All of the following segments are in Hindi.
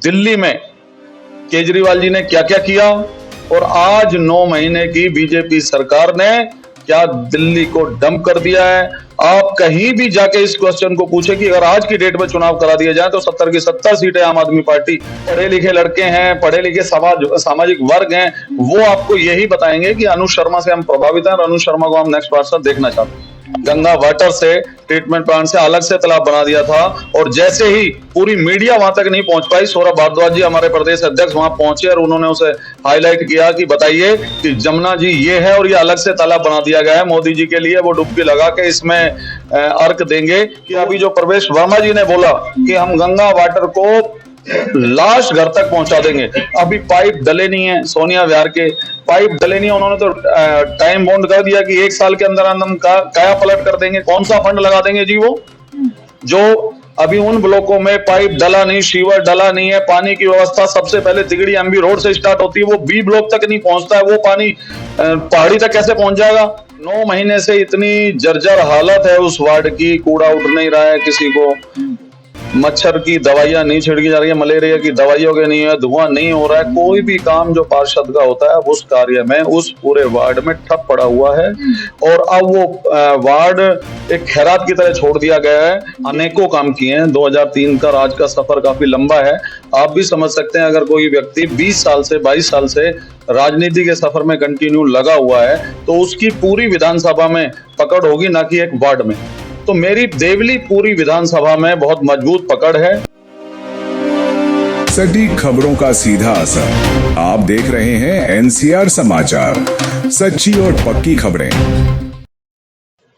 दिल्ली में केजरीवाल जी ने क्या क्या किया और आज 9 महीने की बीजेपी सरकार ने क्या दिल्ली को डंप कर दिया है। आप कहीं भी जाके इस क्वेश्चन को पूछे कि अगर आज की डेट में चुनाव करा दिया जाए तो 70 की 70 सीटें आम आदमी पार्टी, पढ़े लिखे लड़के हैं, पढ़े लिखे सामाजिक वर्ग हैं, वो आपको यही बताएंगे कि अनुज शर्मा से हम प्रभावित हैं और अनुज शर्मा को हम नेक्स्ट पार्षद देखना चाहते हैं। गंगा वाटर से, ट्रीटमेंट प्लांट से अलग से तालाब बना दिया था और जैसे ही पूरी मीडिया वहां तक नहीं पहुंच पाई, सौरभ भारद्वाज जी हमारे प्रदेश अध्यक्ष वहां पहुंचे और उन्होंने उसे हाईलाइट किया कि बताइए कि जमुना जी ये है और ये अलग से तालाब बना दिया गया है मोदी जी के लिए, वो डुबकी लगा के इसमें अर्क देंगे। कि अभी जो प्रवेश वर्मा जी ने बोला कि हम गंगा वाटर को लास्ट घर तक पहुंचा देंगे, अभी पाइप डले नहीं है, सोनिया विहार के पाइप डले नहीं है, उन्होंने तो टाइम बाउंड कर दिया कि 1 साल के अंदर हम काया पलट कर देंगे। कौन सा फंड लगा देंगे जी वो, जो अभी उन ब्लॉकों में पाइप डला नहीं, सीवर डला नहीं है, पानी की व्यवस्था सबसे पहले तिगड़ी एमबी रोड से स्टार्ट होती है, वो बी ब्लॉक तक नहीं पहुंचता है, वो पानी पहाड़ी तक कैसे पहुंच जाएगा। 9 महीने से इतनी जर्जर हालत है उस वार्ड की, कूड़ा उठ नहीं रहा है, किसी को मच्छर की दवाइयां नहीं छिड़की जा रही है, मलेरिया की दवाइयों के नहीं है, धुआं नहीं हो रहा है, कोई भी काम जो पार्षद का होता है उस कार्य में उस पूरे वार्ड में ठप पड़ा हुआ है। और अब वो वार्ड एक खैरात की तरह छोड़ दिया गया है। अनेकों काम किए हैं, 2003 का राज का सफर काफी लंबा है। आप भी समझ सकते हैं अगर कोई व्यक्ति 20 साल से 22 साल से राजनीति के सफर में कंटिन्यू लगा हुआ है तो उसकी पूरी विधानसभा में पकड़ होगी, ना कि एक वार्ड में। तो मेरी देवली पूरी विधानसभा में बहुत मजबूत पकड़ है। सटीक खबरों का सीधा असर। आप देख रहे हैं एनसीआर समाचार, सच्ची और पक्की खबरें।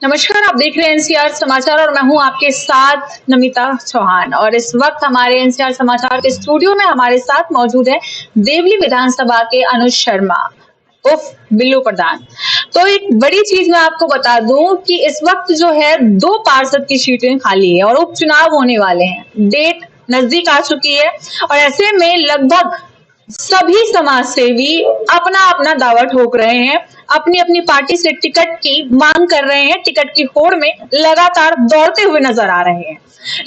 नमस्कार, आप देख रहे हैं एनसीआर समाचार और मैं हूं आपके साथ नमिता चौहान। और इस वक्त हमारे एनसीआर समाचार के स्टूडियो में हमारे साथ मौजूद है देवली विधानसभा के अनुज शर्मा उफ बिल्लू प्रधान। तो एक बड़ी चीज मैं आपको बता दूं कि इस वक्त जो है 2 पार्षद की सीटें खाली है और उपचुनाव होने वाले हैं, डेट नजदीक आ चुकी है और ऐसे में लगभग सभी समाज सेवी अपना अपना दावा ठोक रहे हैं, अपनी अपनी पार्टी से टिकट की मांग कर रहे हैं, टिकट की होड़ में लगातार दौड़ते हुए नजर आ रहे हैं।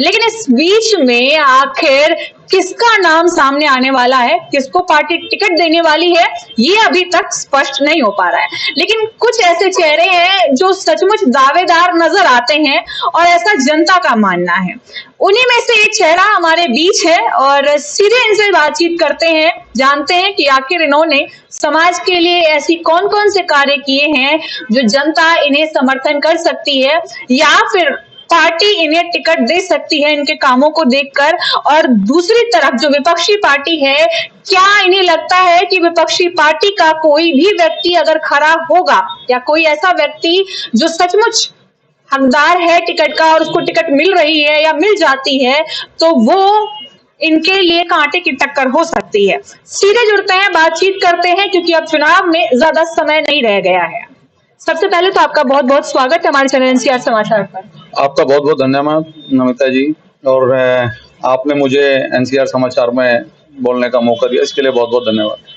लेकिन इस बीच में आखिर किसका नाम सामने आने वाला है, किसको पार्टी टिकट देने वाली है, ये अभी तक स्पष्ट नहीं हो पा रहा है। लेकिन कुछ ऐसे चेहरे हैं जो सचमुच दावेदार नजर आते हैं और ऐसा जनता का मानना है। उन्हीं में से एक चेहरा हमारे बीच है और सीधे इनसे बातचीत करते हैं, जानते हैं कि आखिर इन्होंने समाज के लिए ऐसी कौन कौन से कार्य किए हैं जो जनता इन्हें समर्थन कर सकती है या फिर पार्टी इन्हें टिकट दे सकती है इनके कामों को देखकर। और दूसरी तरफ जो विपक्षी पार्टी है, क्या इन्हें लगता है कि विपक्षी पार्टी का कोई भी व्यक्ति अगर खड़ा होगा या कोई ऐसा व्यक्ति जो सचमुच हकदार है टिकट का और उसको टिकट मिल रही है या मिल जाती है तो वो इनके लिए कांटे की टक्कर हो सकती है। सीधे जुड़ते हैं, बातचीत करते हैं क्योंकि अब चुनाव में ज्यादा समय नहीं रह गया है। सबसे पहले तो आपका बहुत बहुत स्वागत है हमारे चैनल एनसीआर समाचार पर। आपका बहुत बहुत धन्यवाद नमिता जी, और आपने मुझे एनसीआर समाचार में बोलने का मौका दिया, इसके लिए बहुत बहुत धन्यवाद।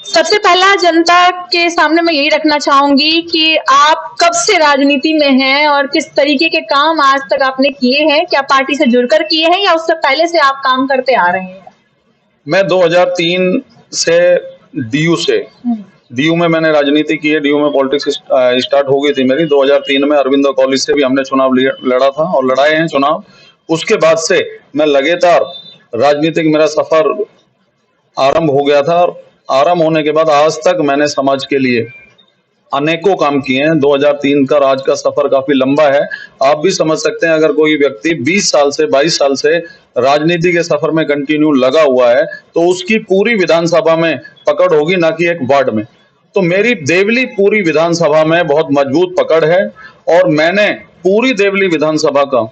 सबसे पहला जनता के सामने मैं यही रखना चाहूंगी कि आप कब से राजनीति में हैं और किस तरीके के काम आज तक आपने किए हैं, क्या पार्टी से जुड़कर किए हैं या उससे पहले से आप काम करते आ रहे हैं? मैं 2003 से डीयू में मैंने राजनीति की है, डीयू में पॉलिटिक्स स्टार्ट हो गई थी मेरी। 2003 में अरविंदो कॉलेज से भी हमने चुनाव लड़ा था और लड़ाए हैं चुनाव। उसके बाद से मैं लगातार राजनीतिक मेरा सफर आरंभ हो गया था और आरंभ होने के बाद आज तक मैंने समाज के लिए अनेकों काम किए हैं। 2003 का राज का सफर काफी लंबा है। आप भी समझ सकते हैं अगर कोई व्यक्ति 20 साल से 22 साल से राजनीति के सफर में कंटिन्यू लगा हुआ है तो उसकी पूरी विधानसभा में पकड़ होगी, ना कि एक वार्ड में। तो मेरी देवली पूरी विधानसभा में बहुत मजबूत पकड़ है और मैंने पूरी देवली विधानसभा का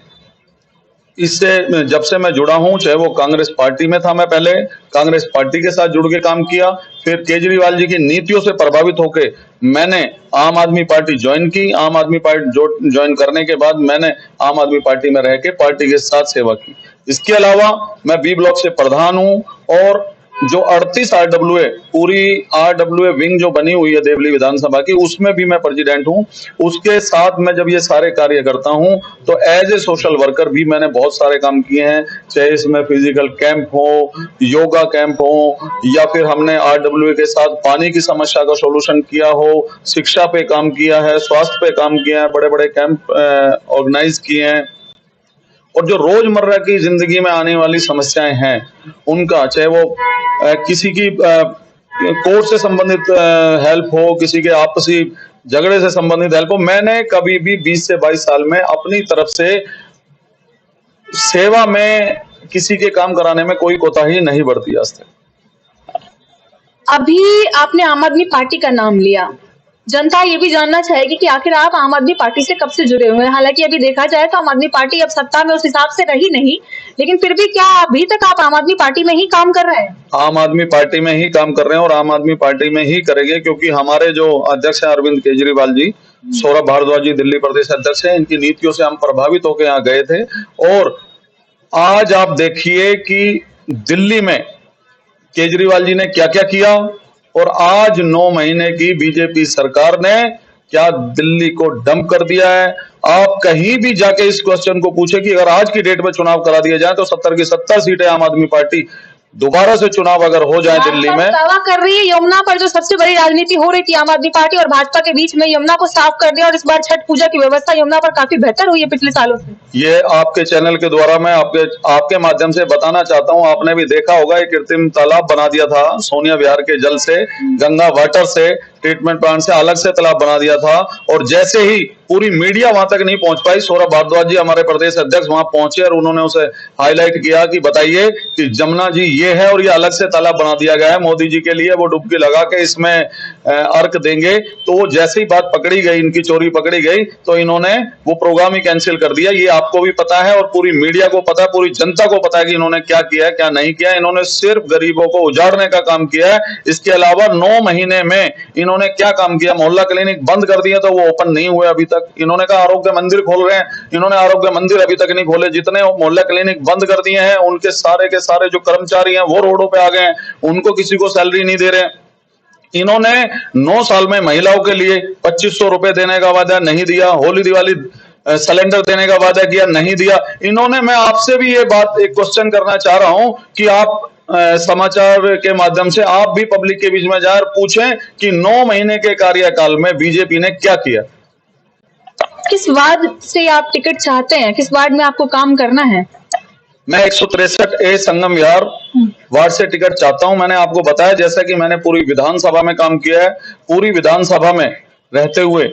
इससे जब से मैं जुड़ा हूं, चाहे वो कांग्रेस पार्टी में था, मैं पहले कांग्रेस पार्टी के साथ जुड़ के काम किया, फिर केजरीवाल जी की नीतियों से प्रभावित होके मैंने आम आदमी पार्टी ज्वाइन की। आम आदमी पार्टी ज्वाइन करने के बाद मैंने आम आदमी पार्टी में रह के पार्टी के साथ सेवा की। इसके अलावा मैं बी ब्लॉक से प्रधान हूं और जो 38 RWA पूरी RWA विंग जो बनी हुई है देवली विधानसभा की, उसमें भी मैं प्रेसिडेंट हूं। उसके साथ मैं जब ये सारे कार्य करता हूं तो एज ए सोशल वर्कर भी मैंने बहुत सारे काम किए हैं, चाहे इसमें फिजिकल कैंप हो, योगा कैंप हो, या फिर हमने RWA के साथ पानी की समस्या का सोल्यूशन किया हो, शिक्षा पे काम किया है, स्वास्थ्य पे काम किया है, बड़े बड़े कैंप ऑर्गेनाइज किए हैं। और जो रोजमर्रा की जिंदगी में आने वाली समस्याएं हैं उनका, चाहे वो किसी की कोर्ट से संबंधित हेल्प हो, किसी के आपसी झगड़े से संबंधित हेल्प हो, मैंने कभी भी 20 से 22 साल में अपनी तरफ से सेवा में किसी के काम कराने में कोई कोताही नहीं बरती आज तक। अभी आपने आम आदमी पार्टी का नाम लिया, जनता ये भी जानना चाहेगी कि आखिर आप आम आदमी पार्टी से कब से जुड़े हुए हैं। हालांकि अभी देखा जाए तो आम आदमी पार्टी अब सत्ता में उस हिसाब से रही नहीं, लेकिन फिर भी क्या अभी तक आप आम आदमी पार्टी में ही काम कर रहे हैं? आम आदमी पार्टी में ही काम कर रहे हैं और आम आदमी पार्टी में ही करेंगे, क्योंकि हमारे जो अध्यक्ष हैं अरविंद केजरीवाल जी, सौरभ भारद्वाज जी दिल्ली प्रदेश अध्यक्ष हैं, इनकी नीतियों से हम प्रभावित होकर यहाँ गए थे। और आज आप देखिए कि दिल्ली में केजरीवाल जी ने क्या क्या किया, और आज 9 महीने की बीजेपी सरकार ने क्या दिल्ली को डंप कर दिया है। आप कहीं भी जाके इस क्वेश्चन को पूछे कि अगर आज की डेट में चुनाव करा दिया जाए तो 70 की 70 सीटें आम आदमी पार्टी दोबारा से चुनाव अगर हो जाए दिल्ली में। दावा कर रही है यमुना पर जो सबसे बड़ी राजनीति हो रही थी आम आदमी पार्टी और भाजपा के बीच में, यमुना को साफ कर दिया और इस बार छठ पूजा की व्यवस्था यमुना पर काफी बेहतर हुई है पिछले सालों से। ये आपके चैनल के द्वारा मैं आपके माध्यम से बताना चाहता हूं। आपने भी देखा होगा एक कृत्रिम तालाब बना दिया था सोनिया विहार के जल से, गंगा वाटर से, ट्रीटमेंट प्लांट से अलग से तालाब बना दिया था। और जैसे ही पूरी मीडिया वहां तक नहीं पहुंच पाई, सौरभ भारद्वाज जी हमारे प्रदेश अध्यक्ष वहां पहुंचे और उन्होंने उसे हाईलाइट किया कि बताइए कि जमुना जी ये है और ये अलग से तालाब बना दिया गया है मोदी जी के लिए, वो डुबकी लगा के इसमें अर्क देंगे। तो वो जैसे ही बात पकड़ी गई, इनकी चोरी पकड़ी गई, तो इन्होंने वो प्रोग्राम ही कैंसिल कर दिया। ये आपको भी पता है और पूरी मीडिया को पता है, पूरी जनता को पता है कि इन्होंने क्या किया है क्या नहीं किया। इन्होंने सिर्फ गरीबों को उजाड़ने का काम किया है। इसके अलावा 9 महीने में इन्होंने क्या काम किया? मोहल्ला क्लिनिक बंद कर दिए तो वो ओपन नहीं हुए अभी तक। इन्होंने कहा आरोग्य मंदिर खोल रहे हैं, इन्होंने आरोग्य मंदिर अभी तक नहीं खोले। जितने मोहल्ला क्लिनिक बंद कर दिए हैं उनके सारे के सारे जो कर्मचारी हैं वो रोडों पे आ गए हैं, उनको किसी को सैलरी नहीं दे रहे हैं। इन्होंने 9 साल में महिलाओं के लिए 2500 रुपए देने का वादा नहीं दिया, होली दिवाली सिलेंडर देने का वादा किया, नहीं दिया इन्होंने। मैं आपसे भी ये बात एक क्वेश्चन करना चाह रहा हूं कि आप समाचार के माध्यम से आप भी पब्लिक के बीच में जाए और पूछें कि 9 महीने के कार्यकाल में बीजेपी ने क्या किया। किस वार्ड से आप टिकट चाहते हैं, किस वार्ड में आपको काम करना है? मैं 163A संगम विहार वार्ड से टिकट चाहता हूं। मैंने आपको बताया जैसा कि मैंने पूरी विधानसभा में काम किया है, पूरी विधानसभा में रहते हुए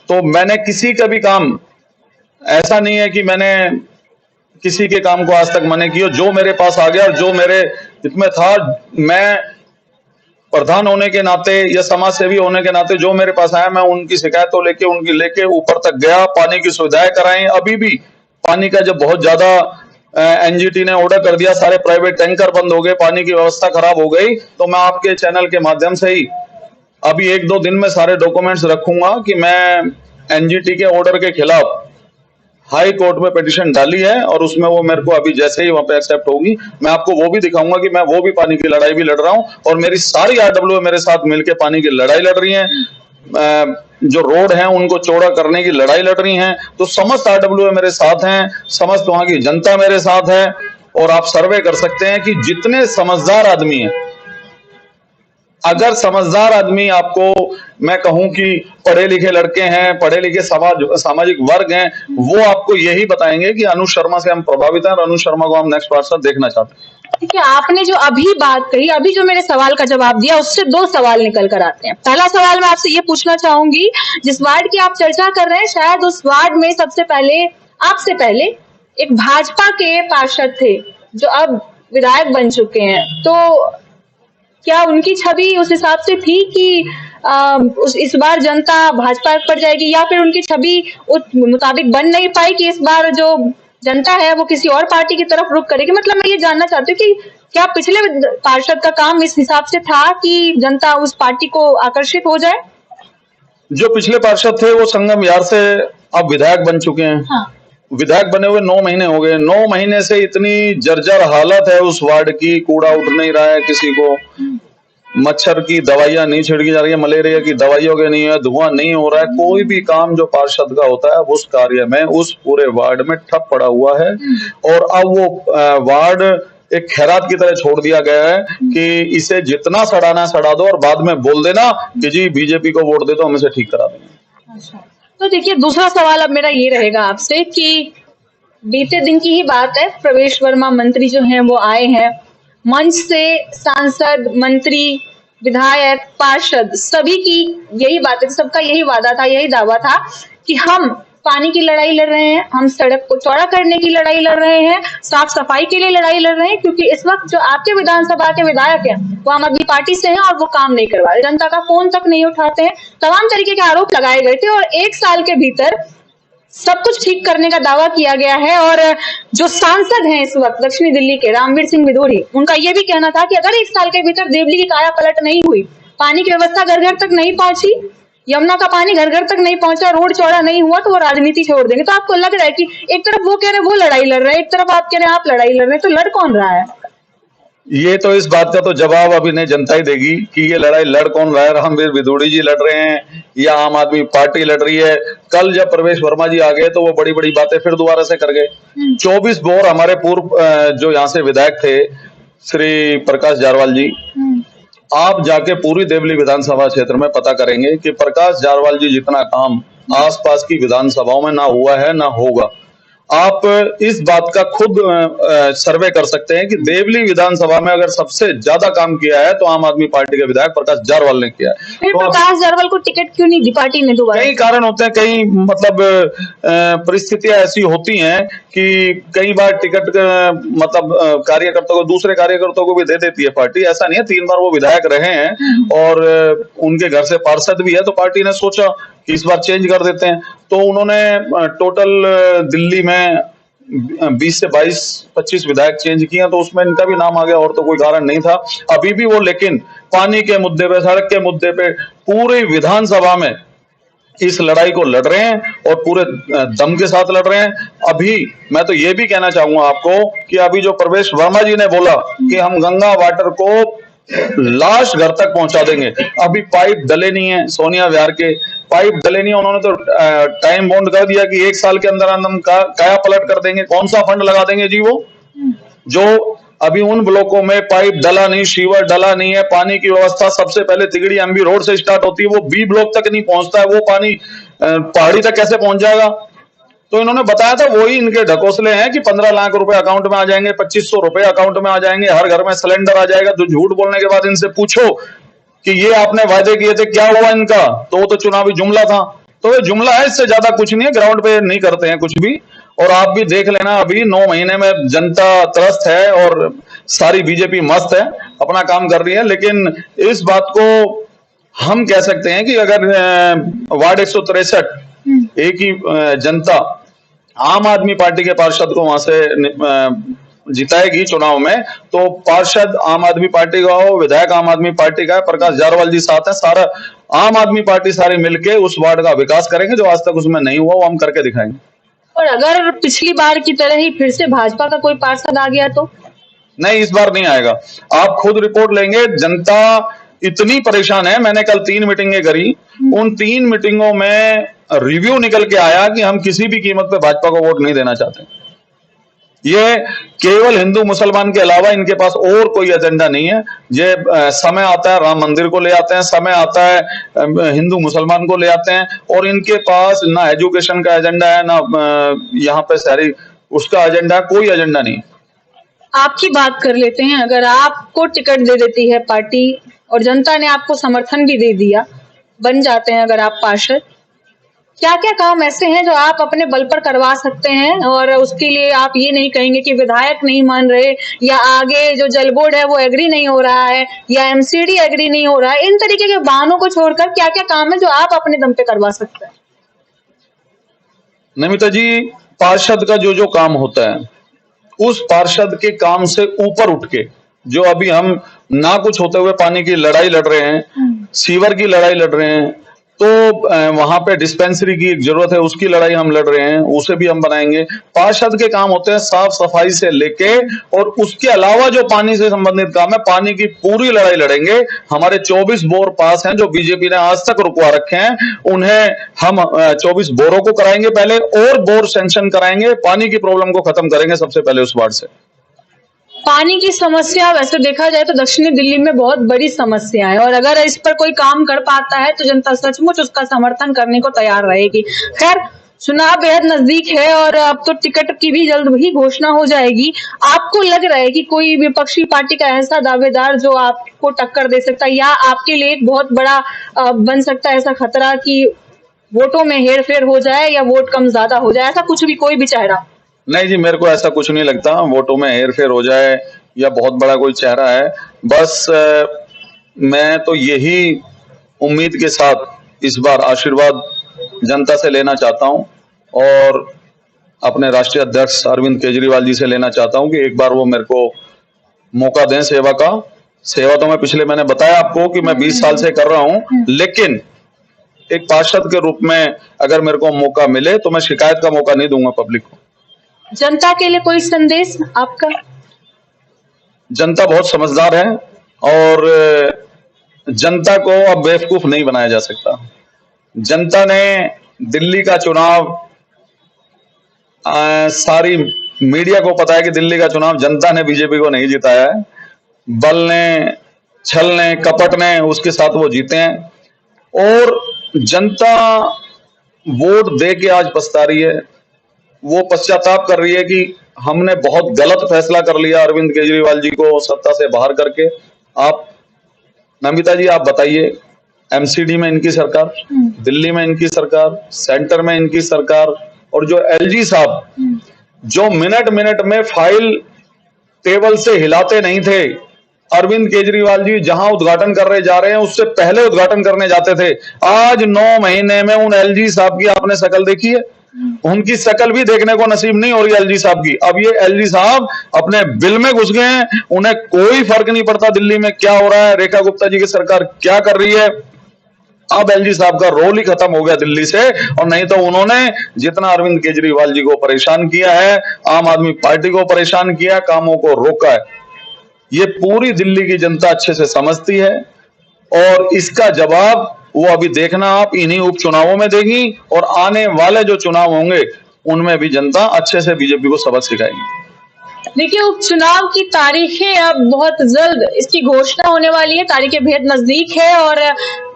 तो मैंने किसी का भी काम ऐसा नहीं है कि मैंने किसी के काम को आज तक मना किया। जो मेरे पास आ गया और जो मेरे इसमें था, मैं प्रधान होने के नाते या समाज सेवी होने के नाते जो मेरे पास आया मैं उनकी शिकायतों लेके ऊपर तक गया, पानी की सुविधाएं कराई। अभी भी पानी का जब बहुत ज्यादा एनजीटी ने ऑर्डर कर दिया, सारे प्राइवेट टैंकर बंद हो गए, पानी की व्यवस्था खराब हो गई, तो मैं आपके चैनल के माध्यम से ही अभी 1-2 दिन में सारे डॉक्यूमेंट्स रखूंगा कि मैं एनजीटी के ऑर्डर के खिलाफ हाई कोर्ट में पिटीशन डाली है और उसमें वो मेरे को अभी जैसे ही वहां पे एक्सेप्ट होगी मैं आपको वो भी दिखाऊंगा कि मैं वो भी पानी की लड़ाई भी लड़ रहा हूं और मेरी सारी RWA मेरे साथ मिलकर पानी की लड़ाई लड़ रही हैं। जो रोड हैं उनको चौड़ा करने की लड़ाई लड़ रही हैं। तो समस्त RWA मेरे साथ हैं, समस्त वहां की जनता मेरे साथ है। और आप सर्वे कर सकते हैं कि जितने समझदार आदमी हैं, अगर समझदार आदमी आपको मैं कहूं कि पढ़े लिखे लड़के हैं, पढ़े लिखे सामाजिक वर्ग हैं, वो आपको यही बताएंगे कि अनु शर्मा से हम प्रभावित हैं और अनु शर्मा को हम नेक्स्ट पार्षद देखना चाहते हैं। देखिए, आपने जो अभी बात कही, अभी जो मेरे सवाल का जवाब दिया, उससे 2 सवाल निकल कर आते हैं। पहला सवाल मैं आपसे ये पूछना चाहूंगी, जिस वार्ड की आप चर्चा कर रहे हैं, शायद उस वार्ड में सबसे पहले आपसे पहले एक भाजपा के पार्षद थे जो अब विधायक बन चुके हैं। तो क्या उनकी छवि उस हिसाब से थी कि इस बार जनता भाजपा पर जाएगी, या फिर उनकी छवि उस मुताबिक बन नहीं पाई कि इस बार जो जनता है वो किसी और पार्टी की तरफ रुख करेगी? मतलब मैं ये जानना चाहती हूँ कि क्या पिछले पार्षद का काम इस हिसाब से था कि जनता उस पार्टी को आकर्षित हो जाए? जो पिछले पार्षद थे वो संगम विहार से अब विधायक बन चुके हैं। हाँ। विधायक बने हुए 9 महीने हो गए। 9 महीने से इतनी जर्जर हालत है उस वार्ड की, कूड़ा उठ नहीं रहा है किसी को, मच्छर की दवाइयां नहीं छिड़की जा रही है, मलेरिया की दवाइयों के नहीं है, धुआं नहीं हो रहा है, कोई भी काम जो पार्षद का होता है अब उस कार्य में उस पूरे वार्ड में ठप पड़ा हुआ है। और अब वो वार्ड एक खैरात की तरह छोड़ दिया गया है कि इसे जितना सड़ाना सड़ा दो और बाद में बोल देना कि जी बीजेपी को वोट दे दो, हम इसे ठीक करा देंगे। अच्छा, तो देखिए दूसरा सवाल अब मेरा ये रहेगा आपसे कि बीते दिन की ही बात है, प्रवेश वर्मा मंत्री जो हैं वो आए हैं मंच से, सांसद, मंत्री, विधायक, पार्षद सभी की यही बात है, सबका यही वादा था, यही दावा था कि हम पानी की लड़ाई लड़ रहे हैं, हम सड़क को चौड़ा करने की लड़ाई लड़ रहे हैं, साफ सफाई के लिए लड़ाई लड़ रहे हैं, क्योंकि इस वक्त जो आपके विधानसभा के विधायक हैं वो आम आदमी पार्टी से हैं और वो काम नहीं करवा रहे, जनता का फोन तक नहीं उठाते हैं, तमाम तरीके के आरोप लगाए गए थे और 1 साल के भीतर सब कुछ ठीक करने का दावा किया गया है। और जो सांसद हैं इस वक्त दक्षिणी दिल्ली के रामवीर सिंह विदोड़ी, उनका यह भी कहना था कि अगर 1 साल के भीतर देवली की काया पलट नहीं हुई, पानी की व्यवस्था घर घर तक नहीं पहुंची, यमुना का पानी घर घर तक नहीं पहुंचा, रोड चौड़ा नहीं हुआ तो वो राजनीति छोड़ देंगे। तो आपको लग रहा है कि एक तरफ वो कह रहे हैं वो लड़ाई लड़ रहे हैं, एक तरफ आप कह रहे हैं आप लड़ाई लड़ रहे हैं, तो लड़ कौन रहा है? ये तो इस बात का तो जवाब अभी नहीं जनता ही देगी कि ये लड़ाई लड़ कौन रहा है। रामवीर विदोड़ी जी लड़ रहे हैं या आम आदमी पार्टी लड़ रही है। कल जब प्रवेश वर्मा जी आ गए तो वो बड़ी बड़ी बातें फिर दोबारा से कर गए। 24 बोर हमारे पूर्व जो यहाँ से विधायक थे श्री प्रकाश जारवाल जी, आप जाके पूरी देवली विधानसभा क्षेत्र में पता करेंगे कि प्रकाश जारवाल जी जितना काम आसपास की विधानसभाओं में ना हुआ है ना होगा। आप इस बात का खुद सर्वे कर सकते हैं कि देवली विधानसभा में अगर सबसे ज्यादा काम किया है तो आम आदमी पार्टी के विधायक प्रकाश जारवाल ने किया है। फिर तो प्रकाश जारवाल को टिकट क्यों नहीं दी पार्टी ने दोबारा? कई कारण होते हैं, कई मतलब परिस्थितियां ऐसी होती हैं कि कई बार टिकट मतलब कार्यकर्ताओं को, दूसरे कार्यकर्ताओं को भी दे देती है पार्टी। ऐसा नहीं है, 3 बार वो विधायक रहे हैं और उनके घर से पार्षद भी है, तो पार्टी ने सोचा कि इस बार चेंज कर देते हैं। तो उन्होंने टोटल दिल्ली में 20 से 22-25 विधायक चेंज किए, तो उसमें इनका भी नाम आ गया और तो कोई कारण नहीं था। अभी भी वो लेकिन पानी के मुद्दे पे, सड़क के मुद्दे पे पूरी विधानसभा में इस लड़ाई को लड़ रहे हैं और पूरे दम के साथ लड़ रहे हैं। अभी मैं तो ये भी कहना चाहूंगा आपको कि अभी जो प्रवेश वर्मा जी ने बोला कि हम गंगा वाटर को लाश घर तक पहुंचा देंगे, अभी पाइप डले नहीं है, सोनिया विहार के पाइप डले नहीं है, उन्होंने तो टाइम बाउंड कर दिया कि 1 साल के अंदर हम काया पलट कर देंगे। कौन सा फंड लगा देंगे जी वो, जो अभी उन ब्लॉकों में पाइप डला नहीं, सीवर डला नहीं है, पानी की व्यवस्था सबसे पहले तिगड़ी एमबी रोड से स्टार्ट होती है, वो बी ब्लॉक तक नहीं पहुंचता है, वो पानी पहाड़ी तक कैसे पहुंच जाएगा? तो इन्होंने बताया था, वही इनके ढकोसले हैं कि 15 लाख रुपए अकाउंट में आ जाएंगे, 2500 रुपए अकाउंट में आ जाएंगे, हर घर में सिलेंडर आ जाएगा। तो झूठ बोलने के बाद इनसे पूछो कि ये आपने वादे किए थे, क्या हुआ इनका? तो वो तो चुनावी जुमला था। तो ये जुमला है, इससे ज्यादा कुछ नहीं है, ग्राउंड पे नहीं करते हैं कुछ भी। और आप भी देख लेना, अभी 9 महीने में जनता त्रस्त है और सारी बीजेपी मस्त है, अपना काम कर रही है। लेकिन इस बात को हम कह सकते हैं कि अगर वार्ड 163 एक ही जनता आम आदमी पार्टी के पार्षद को वहां से जिताएगी चुनाव में, तो पार्षद आम आदमी पार्टी का हो, विधायक आम आदमी पार्टी का है, प्रकाश जारवाल जी साथ है, सारा आम आदमी पार्टी सारी मिलके उस वार्ड का विकास करेंगे। जो आज तक उसमें नहीं हुआ वो हम करके दिखाएंगे। और अगर पिछली बार की तरह ही फिर से भाजपा का कोई पार्षद आ गया तो? नहीं, इस बार नहीं आएगा। आप खुद रिपोर्ट लेंगे, जनता इतनी परेशान है। मैंने कल 3 मीटिंगें करी, उन 3 मीटिंगों में रिव्यू निकल के आया कि हम किसी भी कीमत पे भाजपा को वोट नहीं देना चाहते। ये केवल हिंदू मुसलमान के अलावा इनके पास और कोई एजेंडा नहीं है। ये समय आता है राम मंदिर को ले आते हैं, समय आता है हिंदू मुसलमान को ले आते हैं, और इनके पास ना एजुकेशन का एजेंडा है, ना यहाँ पे शहरी उसका एजेंडा है, कोई एजेंडा नहीं। आपकी बात कर लेते हैं, अगर आपको टिकट दे देती है पार्टी और जनता ने आपको समर्थन भी दे दिया, बन जाते हैं अगर आप पार्षद, क्या क्या काम ऐसे हैं जो आप अपने बल पर करवा सकते हैं और उसके लिए आप ये नहीं कहेंगे कि विधायक नहीं मान रहे या आगे जो जल बोर्ड है वो एग्री नहीं हो रहा है या एमसीडी एग्री नहीं हो रहा है? इन तरीके के बहानों को छोड़कर क्या क्या काम है जो आप अपने दम पे करवा सकते हैं? नमिता जी, पार्षद का जो जो काम होता है, उस पार्षद के काम से ऊपर उठ के, जो अभी हम ना कुछ होते हुए पानी की लड़ाई लड़ रहे हैं, सीवर की लड़ाई लड़ रहे हैं, तो वहां पे डिस्पेंसरी की एक जरूरत है, उसकी लड़ाई हम लड़ रहे हैं, उसे भी हम बनाएंगे। पार्षद के काम होते हैं साफ सफाई से लेके, और उसके अलावा जो पानी से संबंधित काम है, पानी की पूरी लड़ाई लड़ेंगे। हमारे 24 बोर पास हैं जो बीजेपी ने आज तक रुकवा रखे हैं, उन्हें हम 24 बोरों को कराएंगे पहले, और बोर सेंक्शन कराएंगे। पानी की प्रॉब्लम को खत्म करेंगे सबसे पहले उस वार्ड से। पानी की समस्या वैसे देखा जाए तो दक्षिणी दिल्ली में बहुत बड़ी समस्या है, और अगर इस पर कोई काम कर पाता है तो जनता सचमुच उसका समर्थन करने को तैयार रहेगी। खैर, चुनाव बेहद नजदीक है और अब तो टिकट की भी जल्द ही घोषणा हो जाएगी। आपको लग रहा है कि कोई विपक्षी पार्टी का ऐसा दावेदार जो आपको टक्कर दे सकता है, या आपके लिए एक बहुत बड़ा बन सकता है ऐसा खतरा कि वोटों में हेरफेर हो जाए या वोट कम ज्यादा हो जाए, ऐसा कुछ भी कोई भी चेहरा? नहीं जी, मेरे को ऐसा कुछ नहीं लगता वोटों में हेरफेर हो जाए या बहुत बड़ा कोई चेहरा है। बस मैं तो यही उम्मीद के साथ इस बार आशीर्वाद जनता से लेना चाहता हूं, और अपने राष्ट्रीय अध्यक्ष अरविंद केजरीवाल जी से लेना चाहता हूं कि एक बार वो मेरे को मौका दें सेवा का। सेवा तो मैं पिछले मैंने बताया आपको कि मैं 20 साल से कर रहा हूं, लेकिन एक पार्षद के रूप में अगर मेरे को मौका मिले तो मैं शिकायत का मौका नहीं दूंगा पब्लिक को। जनता के लिए कोई संदेश आपका? जनता बहुत समझदार है, और जनता को अब बेवकूफ नहीं बनाया जा सकता। जनता ने दिल्ली का चुनाव, सारी मीडिया को पता है कि दिल्ली का चुनाव जनता ने बीजेपी को नहीं जिताया है, बल ने, छल ने, कपट ने उसके साथ वो जीते हैं। और जनता वोट दे के आज पछता रही है, वो पश्चाताप कर रही है कि हमने बहुत गलत फैसला कर लिया अरविंद केजरीवाल जी को सत्ता से बाहर करके। आप नमिता जी, आप बताइए, एमसीडी में इनकी सरकार, दिल्ली में इनकी सरकार, सेंटर में इनकी सरकार, और जो एलजी साहब जो मिनट मिनट में फाइल टेबल से हिलाते नहीं थे, अरविंद केजरीवाल जी जहां उद्घाटन करने जा रहे हैं उससे पहले उद्घाटन करने जाते थे। आज 9 महीने में उन एलजी साहब की आपने शक्ल देखी है? उनकी शक्ल भी देखने को नसीब नहीं हो रही एलजी साहब की। अब ये एलजी साहब अपने बिल में घुस गए हैं, उन्हें कोई फर्क नहीं पड़ता दिल्ली में क्या हो रहा है, रेखा गुप्ता जी की सरकार क्या कर रही है। अब एलजी साहब का रोल ही खत्म हो गया दिल्ली से, और नहीं तो उन्होंने जितना अरविंद केजरीवाल जी को परेशान किया है, आम आदमी पार्टी को परेशान किया, कामों को रोका है, ये पूरी दिल्ली की जनता अच्छे से समझती है। और इसका जवाब वो अभी देखना आप इन्हीं उपचुनावों में देगी, और आने वाले जो चुनाव होंगे उनमें भी जनता अच्छे से बीजेपी को सबक सिखाएगी। देखिए, उपचुनाव की तारीखें अब बहुत जल्द इसकी घोषणा होने वाली है, तारीखें बेहद नजदीक है, और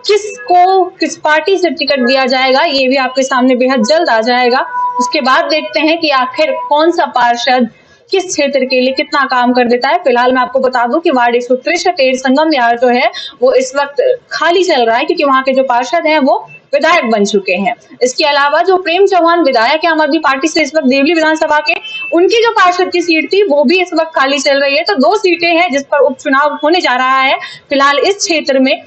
किसको किस पार्टी से टिकट दिया जाएगा ये भी आपके सामने बेहद जल्द आ जाएगा। उसके बाद देखते हैं कि आखिर कौन सा पार्षद किस क्षेत्र के लिए कितना काम कर देता है। फिलहाल मैं आपको बता दूं कि वार्ड 163 संगम विहार जो है वो इस वक्त खाली चल रहा है, क्योंकि वहां के जो पार्षद हैं वो विधायक बन चुके हैं। इसके अलावा जो प्रेम चौहान विधायक है आम आदमी पार्टी से इस वक्त देवली विधानसभा के, उनकी जो पार्षद की सीट थी वो भी इस वक्त खाली चल रही है। तो 2 सीटें हैं जिस पर उपचुनाव होने जा रहा है फिलहाल इस क्षेत्र में।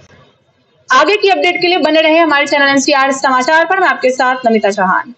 आगे की अपडेट के लिए बने रहे हमारे चैनल एनसीआर समाचार पर। मैं आपके साथ नमिता चौहान।